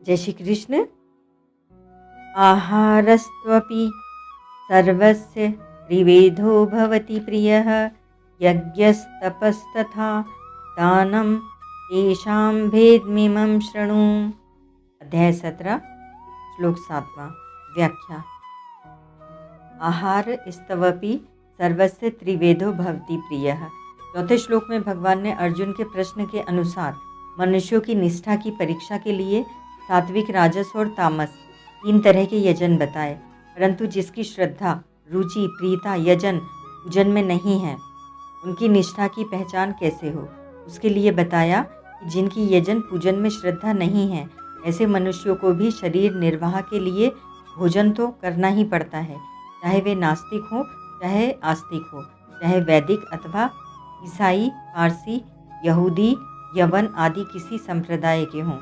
जय श्री कृष्ण। आहारस्त्वपि सर्वस्य त्रिविधो भवति प्रियः, यज्ञस्तपस्तथा दानं तेषां भेदमिमं शृणु। अध्याय 17 श्लोक 7वां। व्याख्या। आहार स्तवपि सर्वस्य त्रिवेदो भवति प्रियः। चौथे श्लोक में भगवान ने अर्जुन के प्रश्न के अनुसार मनुष्यों की निष्ठा की परीक्षा के लिए सात्विक, राजस और तामस 3 तरह के यजन बताए, परंतु जिसकी श्रद्धा, रुचि, प्रियता यजन पूजन में नहीं है, उनकी निष्ठा की पहचान कैसे हो, उसके लिए बताया कि जिनकी यजन पूजन में श्रद्धा नहीं है, ऐसे मनुष्यों को भी शरीर निर्वाह के लिए भोजन तो करना ही पड़ता है, चाहे वे नास्तिक हो, चाहे आस्तिक हो, चाहे वैदिक अथवा ईसाई, पारसी, यहूदी, यवन आदि किसी संप्रदाय के हों।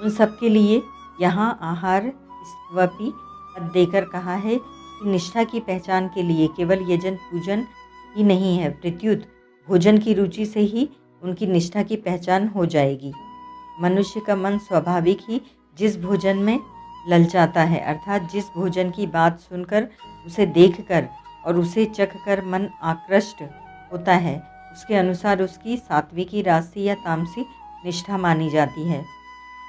उन सब के लिए यहाँ आहार स्वपि पद देकर कहा है कि निष्ठा की पहचान के लिए केवल यजन पूजन ही नहीं है, प्रत्युत भोजन की रुचि से ही उनकी निष्ठा की पहचान हो जाएगी। मनुष्य का मन स्वाभाविक ही जिस भोजन में ललचाता है, अर्थात जिस भोजन की बात सुनकर, उसे देखकर और उसे चखकर मन आकृष्ट होता है, उसके अनुसार उसकी सात्विकी, राजसी या तामसी निष्ठा मानी जाती है।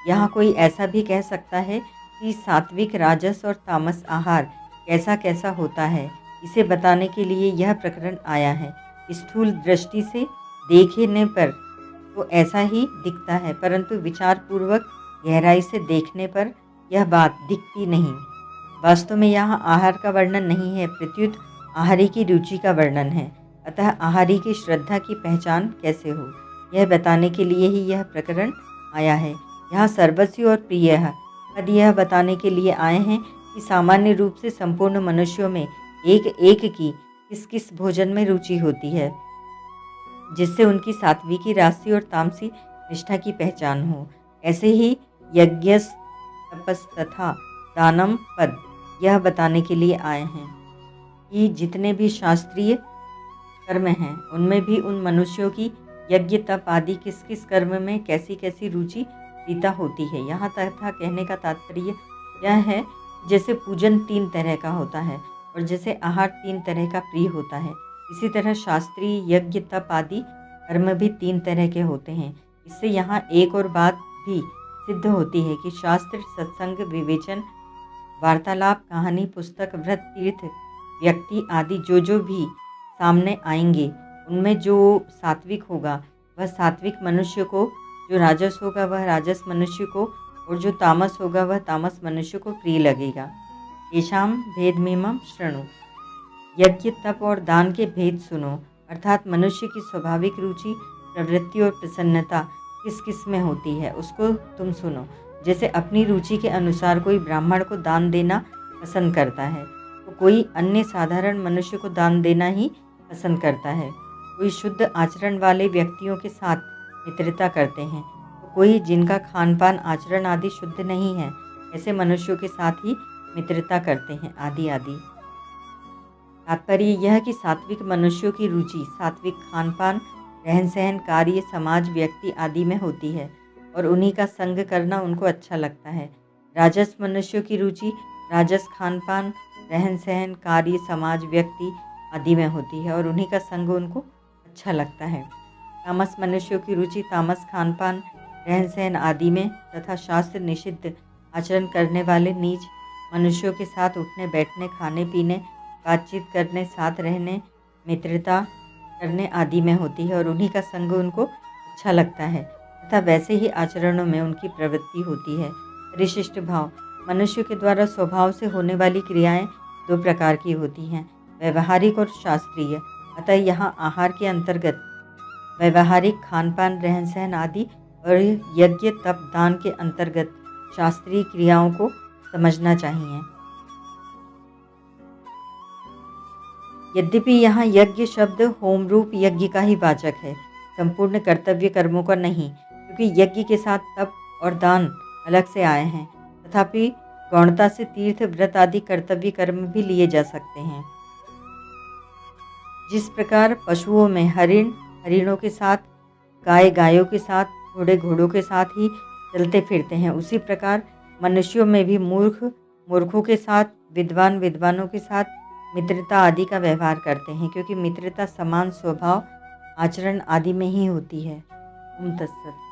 यहाँ कोई ऐसा भी कह सकता है कि सात्विक, राजस और तामस आहार कैसा कैसा होता है, इसे बताने के लिए यह प्रकरण आया है। स्थूल दृष्टि से देखने पर तो ऐसा ही दिखता है, परंतु विचारपूर्वक गहराई से देखने पर यह बात दिखती नहीं। वास्तव में यहाँ आहार का वर्णन नहीं है, प्रत्युत आहारी की रुचि का वर्णन है। अतः आहारी की श्रद्धा की पहचान कैसे हो, यह बताने के लिए ही यह प्रकरण आया है। यहाँ सर्वस्वी और प्रिय पद यह बताने के लिए आए हैं कि सामान्य रूप से संपूर्ण मनुष्यों में एक एक की किस किस भोजन में रुचि होती है, जिससे उनकी सात्विकी, राजसी और तामसी निष्ठा की पहचान हो। ऐसे ही यज्ञ, तपस तथा दानम पद यह बताने के लिए आए हैं कि जितने भी शास्त्रीय कर्म हैं, उनमें भी उन मनुष्यों की यज्ञ, तप आदि किस किस कर्म में कैसी कैसी रुचि प्रीता होती है। यहाँ तथा कहने का तात्पर्य यह है, जैसे पूजन 3 तरह का होता है और जैसे आहार 3 तरह का प्रिय होता है, इसी तरह शास्त्रीय, यज्ञ, तप आदि कर्म भी 3 तरह के होते हैं। इससे यहाँ एक और बात भी सिद्ध होती है कि शास्त्र, सत्संग, विवेचन, वार्तालाप, कहानी, पुस्तक, व्रत, तीर्थ, व्यक्ति आदि जो भी सामने आएंगे, उनमें जो सात्विक होगा वह सात्विक मनुष्य को, जो राजस होगा वह राजस मनुष्य को, और जो तामस होगा वह तामस मनुष्य को प्रिय लगेगा। तेषां भेदमिमं शृणु। यज्ञ, तप और दान के भेद सुनो, अर्थात मनुष्य की स्वाभाविक रुचि, प्रवृत्ति और प्रसन्नता किस किस में होती है, उसको तुम सुनो। जैसे अपनी रुचि के अनुसार कोई ब्राह्मण को दान देना पसंद करता है, तो कोई अन्य साधारण मनुष्य को दान देना ही पसंद करता है। कोई शुद्ध आचरण वाले व्यक्तियों के साथ मित्रता करते हैं, तो कोई जिनका खान पान, आचरण आदि शुद्ध नहीं है, ऐसे मनुष्यों के साथ ही मित्रता करते हैं, आदि आदि। तात्पर्य यह कि सात्विक मनुष्यों की रुचि सात्विक खान पान, रहन सहन, कार्य, समाज, व्यक्ति आदि में होती है और उन्हीं का संग करना उनको अच्छा लगता है। राजस मनुष्यों की रुचि राजस खान पान, रहन सहन, कार्य, समाज, व्यक्ति आदि में होती है और उन्हीं का संग उनको अच्छा लगता है। तामस मनुष्यों की रुचि तामस खान पान, रहन सहन आदि में तथा शास्त्र निषिद्ध आचरण करने वाले नीच मनुष्यों के साथ उठने बैठने, खाने पीने, बातचीत करने, साथ रहने, मित्रता करने आदि में होती है और उन्हीं का संग उनको अच्छा लगता है तथा वैसे ही आचरणों में उनकी प्रवृत्ति होती है। परिशिष्ट भाव। मनुष्य के द्वारा स्वभाव से होने वाली क्रियाएं 2 प्रकार की होती हैं, व्यवहारिक और शास्त्रीय। अतः यहाँ आहार के अंतर्गत व्यवहारिक खान पान, रहन सहन आदि और यज्ञ, तप, दान के अंतर्गत शास्त्रीय क्रियाओं को समझना चाहिए। यद्यपि यहाँ यज्ञ शब्द होम रूप यज्ञ का ही वाचक है, संपूर्ण कर्तव्य कर्मों का नहीं, क्योंकि यज्ञ के साथ तप और दान अलग से आए हैं। तथापि गौणता से तीर्थ, व्रत आदि कर्तव्य कर्म भी लिए जा सकते हैं। जिस प्रकार पशुओं में हरिण हरिणों के साथ, गाय गायों के साथ, घोड़े घोड़ों के साथ ही चलते फिरते हैं, उसी प्रकार मनुष्यों में भी मूर्ख मूर्खों के साथ, विद्वान विद्वानों के साथ मित्रता आदि का व्यवहार करते हैं, क्योंकि मित्रता समान स्वभाव, आचरण आदि में ही होती है। ओम तत्सत।